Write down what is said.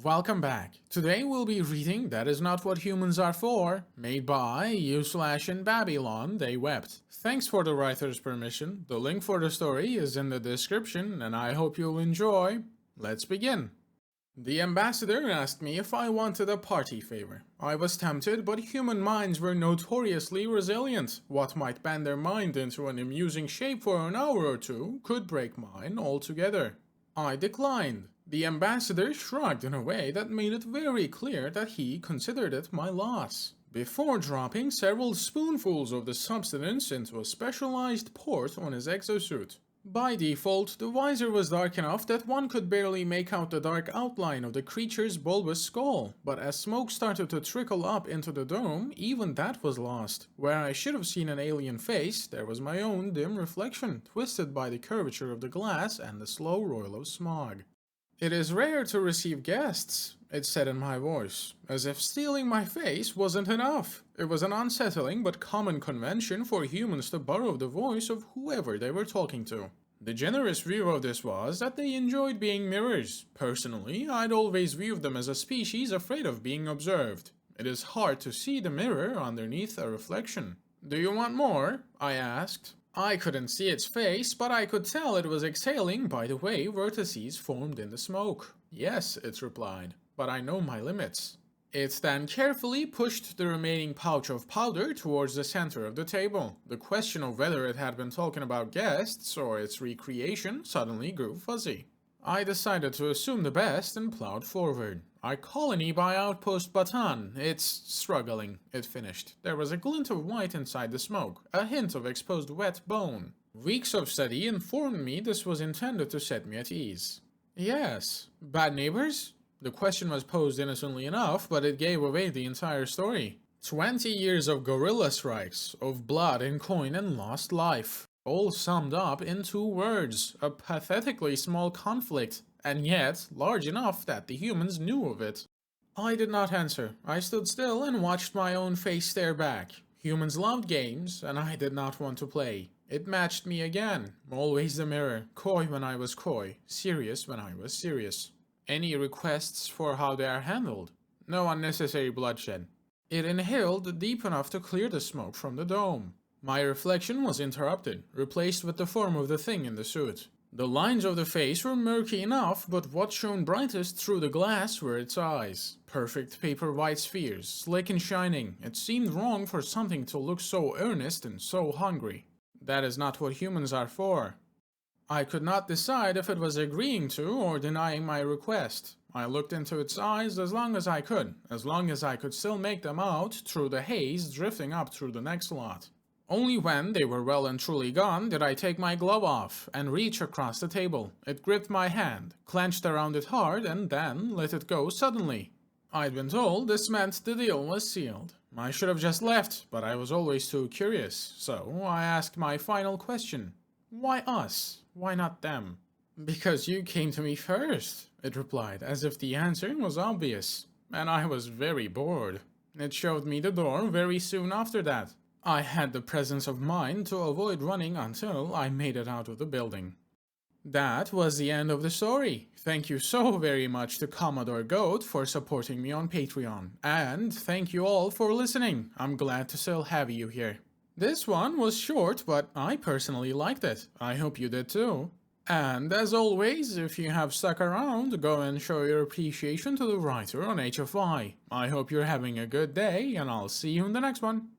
Welcome back. Today we'll be reading That Is Not What Humans Are For, made by u/InBabylonTheyWept. Thanks for the writer's permission. The link for the story is in the description, and I hope you'll enjoy. Let's begin. The ambassador asked me if I wanted a party favor. I was tempted, but human minds were notoriously resilient. What might bend their mind into an amusing shape for an hour or two could break mine altogether. I declined. The ambassador shrugged in a way that made it very clear that he considered it my loss, before dropping several spoonfuls of the substance into a specialized port on his exosuit. By default, the visor was dark enough that one could barely make out the dark outline of the creature's bulbous skull, but as smoke started to trickle up into the dome, even that was lost. Where I should have seen an alien face, there was my own dim reflection, twisted by the curvature of the glass and the slow roil of smog. "It is rare to receive guests," it said in my voice, as if stealing my face wasn't enough. It was an unsettling but common convention for humans to borrow the voice of whoever they were talking to. The generous view of this was that they enjoyed being mirrors. Personally, I'd always viewed them as a species afraid of being observed. It is hard to see the mirror underneath a reflection. "Do you want more?" I asked. I couldn't see its face, but I could tell it was exhaling by the way vertices formed in the smoke. "Yes," it replied, "but I know my limits." It then carefully pushed the remaining pouch of powder towards the center of the table. The question of whether it had been talking about guests or its recreation suddenly grew fuzzy. I decided to assume the best and plowed forward. "Our colony by Outpost Batan. It's struggling," it finished. There was a glint of white inside the smoke, a hint of exposed wet bone. Weeks of study informed me this was intended to set me at ease. "Yes. Bad neighbors?" The question was posed innocently enough, but it gave away the entire story. 20 years of guerrilla strikes, of blood and coin and lost life. All summed up in 2 words, a pathetically small conflict, and yet large enough that the humans knew of it. I did not answer. I stood still and watched my own face stare back. Humans loved games, and I did not want to play. It matched me again, always the mirror, coy when I was coy, serious when I was serious. "Any requests for how they are handled?" "No unnecessary bloodshed." It inhaled deep enough to clear the smoke from the dome. My reflection was interrupted, replaced with the form of the thing in the suit. The lines of the face were murky enough, but what shone brightest through the glass were its eyes. Perfect paper white spheres, slick and shining. It seemed wrong for something to look so earnest and so hungry. "That is not what humans are for." I could not decide if it was agreeing to or denying my request. I looked into its eyes as long as I could still make them out through the haze drifting up through the next lot. Only when they were well and truly gone did I take my glove off and reach across the table. It gripped my hand, clenched around it hard, and then let it go suddenly. I'd been told this meant the deal was sealed. I should have just left, but I was always too curious, so I asked my final question. "Why us? Why not them?" "Because you came to me first," it replied, as if the answer was obvious. And I was very bored. It showed me the door very soon after that. I had the presence of mind to avoid running until I made it out of the building. That was the end of the story. Thank you so very much to Commodore Goat for supporting me on Patreon. And thank you all for listening. I'm glad to still have you here. This one was short, but I personally liked it. I hope you did too. And as always, if you have stuck around, go and show your appreciation to the writer on HFY. I hope you're having a good day, and I'll see you in the next one.